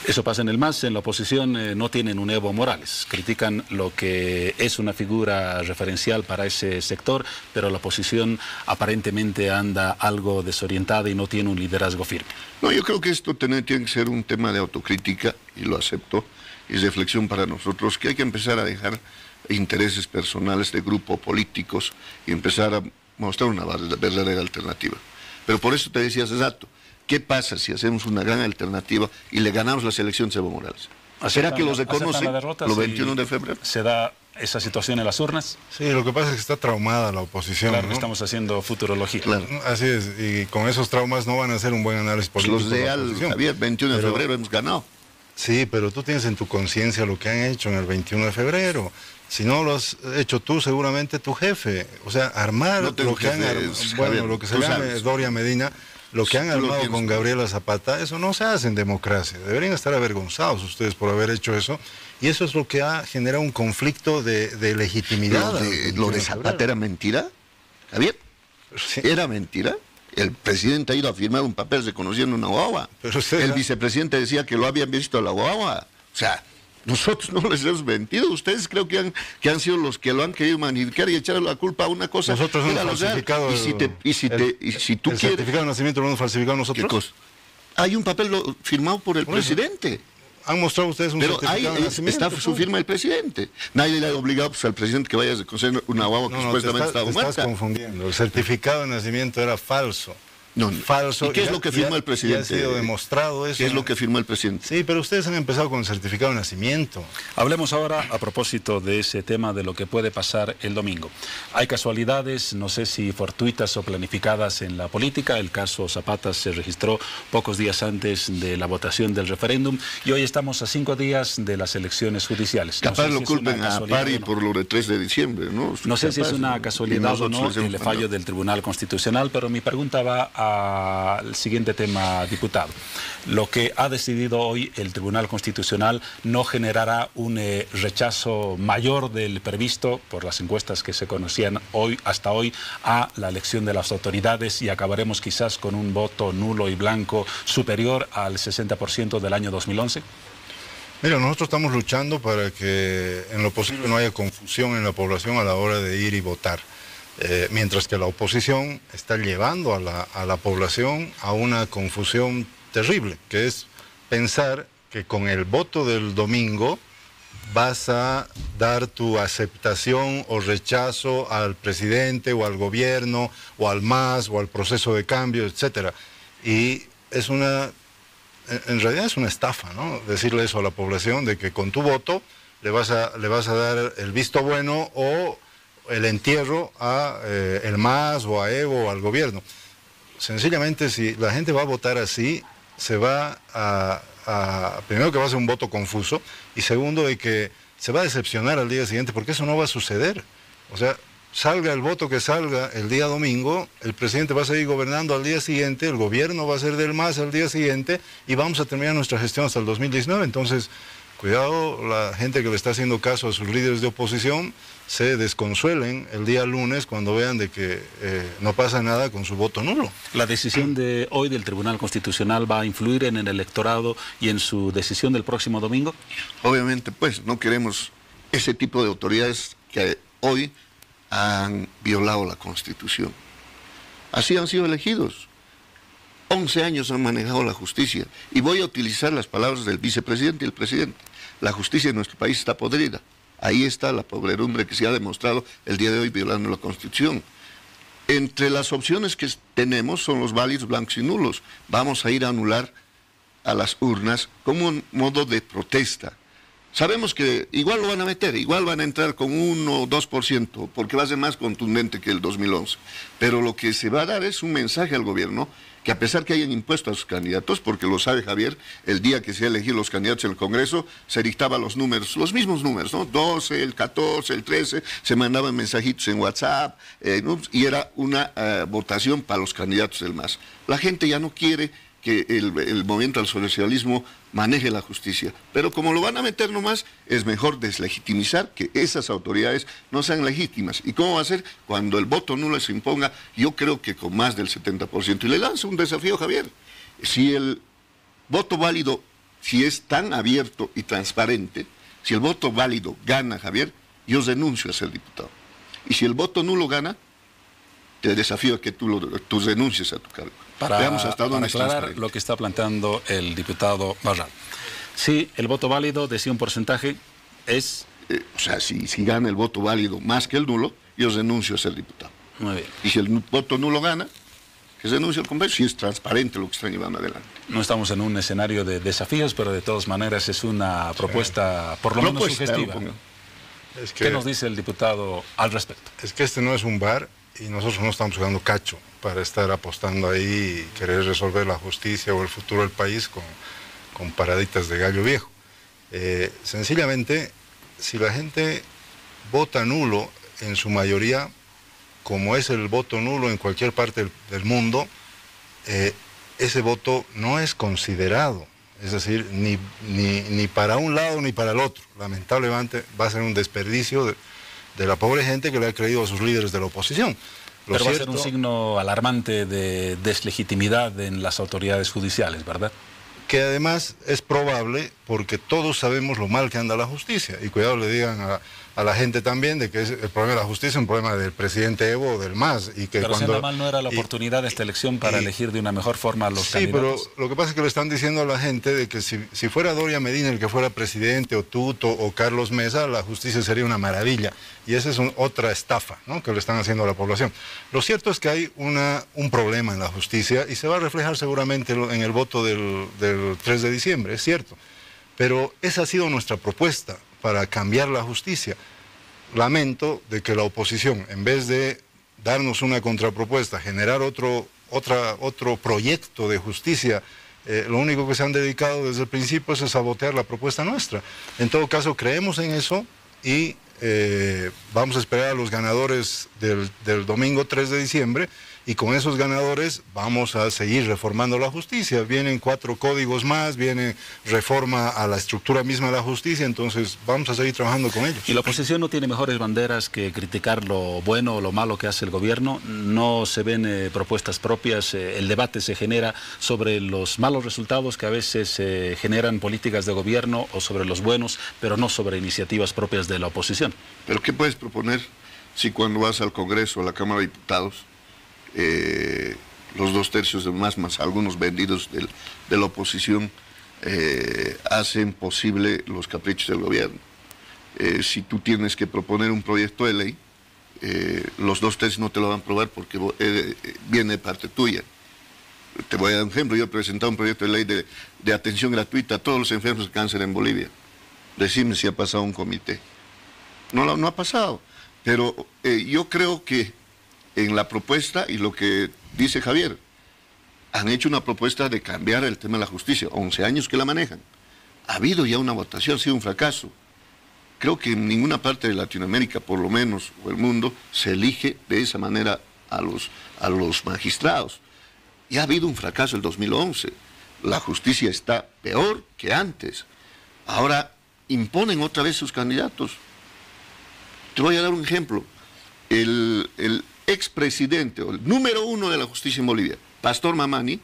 Eso pasa en el MAS, en la oposición no tienen un Evo Morales, critican lo que es una figura referencial para ese sector, pero la oposición aparentemente anda algo desorientada y no tiene un liderazgo firme. No, yo creo que esto tiene que ser un tema de autocrítica, y lo acepto, y reflexión para nosotros, que hay que empezar a dejar intereses personales de grupos políticos y empezar a mostrar una verdadera alternativa. Pero por eso te decía hace rato, ¿qué pasa si hacemos una gran alternativa y le ganamos las elecciones a Evo Morales? ¿Será que los reconocen los 21 de febrero? ¿Se da esa situación en las urnas? Sí, lo que pasa es que está traumada la oposición. Claro, ¿no? Estamos haciendo futurología. Claro. Así es, y con esos traumas no van a hacer un buen análisis político. Los de Javier, 21 de febrero hemos ganado. Sí, pero tú tienes en tu conciencia lo que han hecho en el 21 de febrero. Si no lo has hecho tú, seguramente tu jefe. O sea, armar no lo que han bueno, lo que se llama Doria Medina, lo que han armado con Gabriela Zapata, eso no se hace en democracia. Deberían estar avergonzados ustedes por haber hecho eso. Y eso es lo que ha generado un conflicto de legitimidad. ¿Lo de Zapata era mentira? ¿Javier? Sí. ¿Era mentira? El presidente ha ido a firmar un papel reconociendo una guagua. El vicepresidente decía que lo habían visto a la guagua. O sea, nosotros no les hemos mentido. Ustedes creo que han sido los que lo han querido magnificar y echarle la culpa a una cosa. Nosotros hemos falsificado el certificado de nacimiento lo hemos falsificado nosotros. ¿Qué cosa? Hay un papel firmado por el presidente. Han mostrado ustedes un certificado de nacimiento. Está su firma del presidente. Nadie le ha obligado al presidente que vaya a reconocer una guagua que supuestamente estaba muerta. Estás confundiendo. El certificado de nacimiento era falso. No, falso. ¿Y qué es lo que firmó el presidente? Ya ha sido demostrado eso. ¿Qué es lo que firmó el presidente? Sí, pero ustedes han empezado con el certificado de nacimiento. Hablemos ahora a propósito de ese tema de lo que puede pasar el domingo. Hay casualidades, no sé si fortuitas o planificadas en la política. El caso Zapata se registró pocos días antes de la votación del referéndum y hoy estamos a 5 días de las elecciones judiciales. Capaz lo culpen a Pari por lo de 3 de diciembre, ¿no? No sé si es una casualidad o no el fallo del Tribunal Constitucional, pero mi pregunta va al siguiente tema, diputado. Lo que ha decidido hoy el Tribunal Constitucional no generará un rechazo mayor del previsto por las encuestas que se conocían hasta hoy a la elección de las autoridades y acabaremos quizás con un voto nulo y blanco superior al 60% del año 2011. Mira, nosotros estamos luchando para que en lo posible no haya confusión en la población a la hora de ir y votar. Mientras que la oposición está llevando a la población a una confusión terrible, que es pensar que con el voto del domingo vas a dar tu aceptación o rechazo al presidente o al gobierno o al MAS o al proceso de cambio, etcétera. Y es en realidad es una estafa, ¿no? Decirle eso a la población de que con tu voto le vas a dar el visto bueno o el entierro a el MAS o a Evo o al gobierno. Sencillamente, si la gente va a votar así, se va primero que va a ser un voto confuso y segundo de que se va a decepcionar al día siguiente porque eso no va a suceder. O sea, salga el voto que salga el día domingo, el presidente va a seguir gobernando al día siguiente, el gobierno va a ser del MAS al día siguiente y vamos a terminar nuestra gestión hasta el 2019. Entonces, Cuidado la gente que le está haciendo caso a sus líderes de oposición, se desconsuelen el día lunes cuando vean de que no pasa nada con su voto nulo. ¿La decisión de hoy del Tribunal Constitucional va a influir en el electorado y en su decisión del próximo domingo? Obviamente, pues, no queremos ese tipo de autoridades que hoy han violado la Constitución. Así han sido elegidos. 11 años han manejado la justicia. Y voy a utilizar las palabras del vicepresidente y el presidente. La justicia en nuestro país está podrida. Ahí está la podredumbre que se ha demostrado el día de hoy violando la Constitución. Entre las opciones que tenemos son los válidos, blancos y nulos. Vamos a ir a anular a las urnas como un modo de protesta. Sabemos que igual lo van a meter, igual van a entrar con 1 o 2%, porque va a ser más contundente que el 2011. Pero lo que se va a dar es un mensaje al gobierno que a pesar que hayan impuesto a sus candidatos, porque lo sabe Javier, el día que se elegido los candidatos en el Congreso, se dictaban los números, los mismos números, ¿no? 12, el 14, el 13, se mandaban mensajitos en WhatsApp, y era una votación para los candidatos del MAS. La gente ya no quiere que el movimiento al socialismo maneje la justicia, pero como lo van a meter nomás, es mejor deslegitimizar que esas autoridades no sean legítimas. ¿Y cómo va a ser? Cuando el voto nulo se imponga, yo creo que con más del 70%. Y le lanzo un desafío, Javier. Si el voto válido, si es tan abierto y transparente, si el voto válido gana, Javier, yo renuncio a ser diputado. Y si el voto nulo gana, te desafío a que tú renuncies a tu cargo. Veamos hasta dónde aclarar lo que está planteando el diputado Barral. Si el voto válido decía un porcentaje es... o sea, si gana el voto válido más que el nulo, yo renuncio a ser diputado. Muy bien. Y si el voto nulo gana, que renuncie al Congreso, si es transparente lo que están llevando adelante. No estamos en un escenario de desafíos, pero de todas maneras es una propuesta por lo menos sugestiva. ¿Qué nos dice el diputado al respecto? Es que este no es un bar y nosotros no estamos jugando cacho para estar apostando ahí y querer resolver la justicia o el futuro del país con paraditas de gallo viejo. Sencillamente, si la gente vota nulo en su mayoría, como es el voto nulo en cualquier parte del mundo, ese voto no es considerado, es decir, ni para un lado ni para el otro. Lamentablemente va a ser un desperdicio de la pobre gente que le ha creído a sus líderes de la oposición. Pero va a ser un signo alarmante de deslegitimidad en las autoridades judiciales, ¿verdad? Que además es probable porque todos sabemos lo mal que anda la justicia. Y cuidado le digan a la gente también de que el problema de la justicia es un problema del presidente Evo o del MAS. Y que pero si anda mal, ¿no era la oportunidad de esta elección para elegir de una mejor forma a los candidatos? Sí, pero lo que pasa es que le están diciendo a la gente de que si fuera Doria Medina el que fuera presidente, o Tuto, o Carlos Mesa, la justicia sería una maravilla. Y esa es otra estafa, ¿no?, que le están haciendo a la población. Lo cierto es que hay un problema en la justicia y se va a reflejar seguramente en el voto del 3 de diciembre, es cierto. Pero esa ha sido nuestra propuesta para cambiar la justicia. Lamento de que la oposición, en vez de darnos una contrapropuesta, generar otro proyecto de justicia, lo único que se han dedicado desde el principio es a sabotear la propuesta nuestra. En todo caso, creemos en eso y vamos a esperar a los ganadores del domingo 3 de diciembre y con esos ganadores vamos a seguir reformando la justicia. Vienen 4 códigos más, viene reforma a la estructura misma de la justicia, entonces vamos a seguir trabajando con ellos. ¿Y la oposición no tiene mejores banderas que criticar lo bueno o lo malo que hace el gobierno? ¿No se ven propuestas propias? El debate se genera sobre los malos resultados que a veces generan políticas de gobierno o sobre los buenos, pero no sobre iniciativas propias de la oposición. ¿Pero qué puedes proponer si cuando vas al Congreso o a la Cámara de Diputados los 2/3 de más algunos vendidos de la oposición hacen posible los caprichos del gobierno? Si tú tienes que proponer un proyecto de ley, los 2/3 no te lo van a aprobar porque viene de parte tuya. Te voy a dar un ejemplo. Yo he presentado un proyecto de ley de atención gratuita a todos los enfermos de cáncer en Bolivia. Decime si ha pasado un comité. No ha pasado. Pero yo creo que en la propuesta, y lo que dice Javier, han hecho una propuesta de cambiar el tema de la justicia, 11 años que la manejan. Ha habido ya una votación, ha sido un fracaso. Creo que en ninguna parte de Latinoamérica, por lo menos, o el mundo, se elige de esa manera a los magistrados. Y ha habido un fracaso el 2011. La justicia está peor que antes. Ahora, imponen otra vez sus candidatos. Te voy a dar un ejemplo. El expresidente, o el número 1 de la justicia en Bolivia, Pastor Mamani,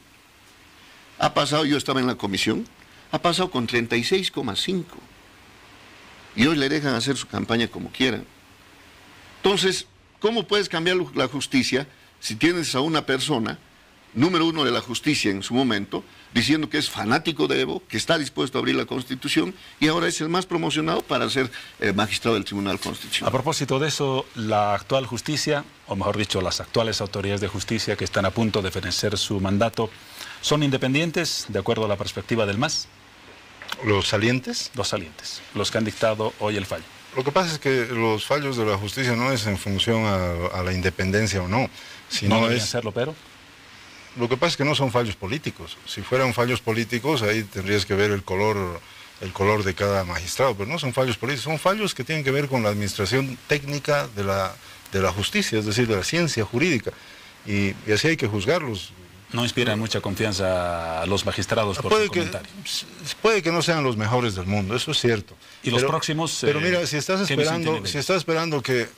ha pasado, yo estaba en la comisión, ha pasado con 36,5. Y hoy le dejan hacer su campaña como quieran. Entonces, ¿cómo puedes cambiar la justicia si tienes a una persona, número 1 de la justicia en su momento, diciendo que es fanático de Evo, que está dispuesto a abrir la Constitución y ahora es el más promocionado para ser magistrado del Tribunal Constitucional? A propósito de eso, la actual justicia, o mejor dicho, las actuales autoridades de justicia que están a punto de fenecer su mandato, ¿son independientes de acuerdo a la perspectiva del MAS? ¿Los salientes? Los salientes, los que han dictado hoy el fallo. Lo que pasa es que los fallos de la justicia no es en función a la independencia o no, sino no deberían serlo, pero... Lo que pasa es que no son fallos políticos. Si fueran fallos políticos, ahí tendrías que ver el color de cada magistrado, pero no son fallos políticos, son fallos que tienen que ver con la administración técnica de la justicia, es decir, de la ciencia jurídica, y así hay que juzgarlos. No inspiran mucha confianza a los magistrados por su comentario. Puede que no sean los mejores del mundo, eso es cierto. Y los próximos... Pero mira, si estás esperando que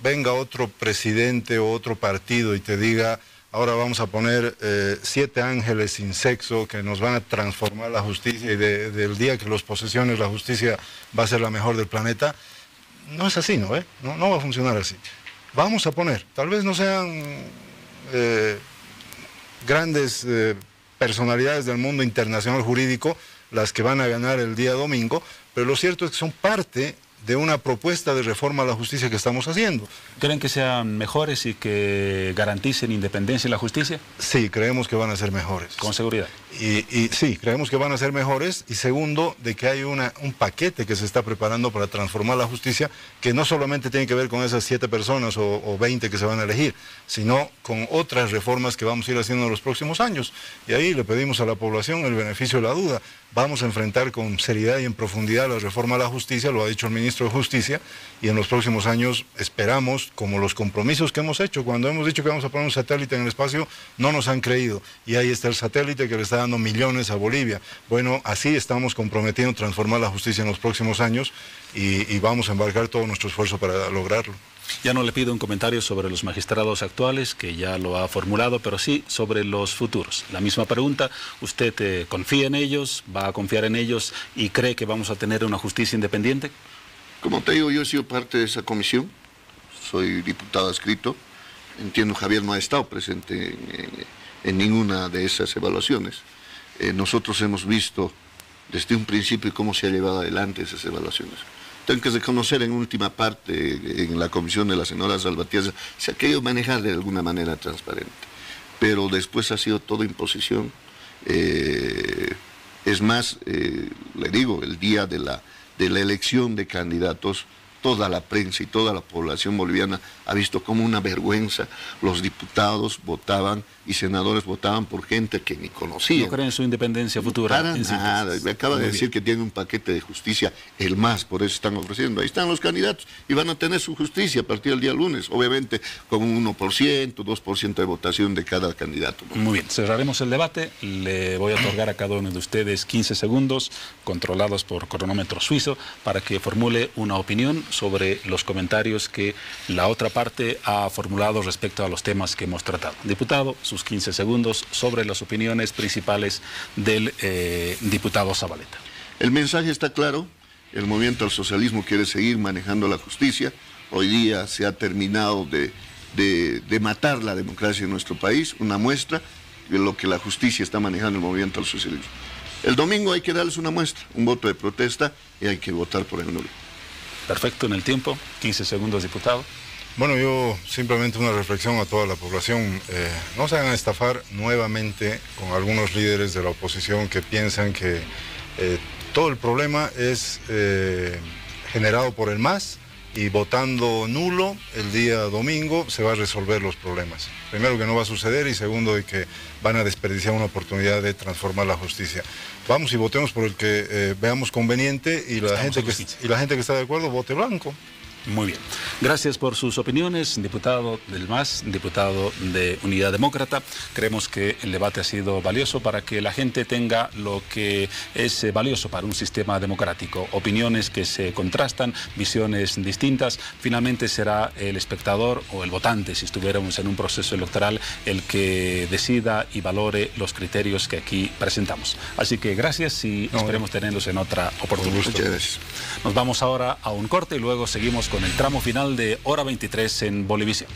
venga otro presidente o otro partido y te diga... Ahora vamos a poner 7 ángeles sin sexo que nos van a transformar la justicia y del día que los posesiones la justicia va a ser la mejor del planeta. No es así, ¿no? No va a funcionar así. Vamos a poner, tal vez no sean grandes personalidades del mundo internacional jurídico las que van a ganar el día domingo, pero lo cierto es que son parte de una propuesta de reforma a la justicia que estamos haciendo. ¿Creen que sean mejores y que garanticen independencia en la justicia? Sí, creemos que van a ser mejores. ¿Con seguridad? Y sí, creemos que van a ser mejores. Y segundo, de que hay un paquete que se está preparando para transformar la justicia, que no solamente tiene que ver con esas 7 personas o 20 que se van a elegir, sino con otras reformas que vamos a ir haciendo en los próximos años. Y ahí le pedimos a la población el beneficio de la duda. Vamos a enfrentar con seriedad y en profundidad la reforma a la justicia, lo ha dicho el ministro de Justicia, y en los próximos años esperamos, como los compromisos que hemos hecho, cuando hemos dicho que vamos a poner un satélite en el espacio, no nos han creído, y ahí está el satélite que le está dando millones a Bolivia. Bueno, así estamos comprometiendo transformar la justicia en los próximos años, y vamos a embarcar todo nuestro esfuerzo para lograrlo. Ya no le pido un comentario sobre los magistrados actuales, que ya lo ha formulado, pero sí sobre los futuros. La misma pregunta, ¿usted confía en ellos, va a confiar en ellos y cree que vamos a tener una justicia independiente? Como te digo, yo he sido parte de esa comisión, soy diputado adscrito, entiendo Javier no ha estado presente en ninguna de esas evaluaciones. Nosotros hemos visto desde un principio cómo se ha llevado adelante esas evaluaciones. Tengo que reconocer en última parte, en la comisión de la señora Salvatierra, se ha querido manejar de alguna manera transparente, pero después ha sido toda imposición. Es más, le digo, el día de la elección de candidatos, toda la prensa y toda la población boliviana ha visto como una vergüenza. Los diputados votaban y senadores votaban por gente que ni conocían. ¿No creen en su independencia futura? Para nada. Me acaba de decir que tiene un paquete de justicia, el MAS, por eso están ofreciendo. Ahí están los candidatos y van a tener su justicia a partir del día lunes, obviamente con un 1%, 2% de votación de cada candidato. Muy bien, cerraremos el debate. Le voy a otorgar a cada uno de ustedes 15 segundos, controlados por cronómetro suizo, para que formule una opinión sobre los comentarios que la otra parte ha formulado respecto a los temas que hemos tratado. Diputado, sus 15 segundos sobre las opiniones principales del diputado Zabaleta. El mensaje está claro, el movimiento al socialismo quiere seguir manejando la justicia. Hoy día se ha terminado de matar la democracia en nuestro país, una muestra de lo que la justicia está manejando el movimiento al socialismo. El domingo hay que darles una muestra, un voto de protesta, y hay que votar por el nulo. Perfecto, en el tiempo, 15 segundos, diputado. Bueno, yo simplemente una reflexión a toda la población. No se hagan estafar nuevamente con algunos líderes de la oposición que piensan que todo el problema es generado por el MAS y votando nulo el día domingo se va a resolver los problemas. Primero, que no va a suceder, y segundo, de que van a desperdiciar una oportunidad de transformar la justicia. Vamos y votemos por el que veamos conveniente, y la gente que está de acuerdo vote blanco. Muy bien. Gracias por sus opiniones, diputado del MAS, diputado de Unidad Demócrata. Creemos que el debate ha sido valioso para que la gente tenga lo que es valioso para un sistema democrático. Opiniones que se contrastan, visiones distintas. Finalmente será el espectador o el votante, si estuviéramos en un proceso electoral, el que decida y valore los criterios que aquí presentamos. Así que gracias y esperemos tenerlos en otra oportunidad. Muchas gracias. Nos vamos ahora a un corte y luego seguimos con el tramo final de Hora 23 en Bolivisión.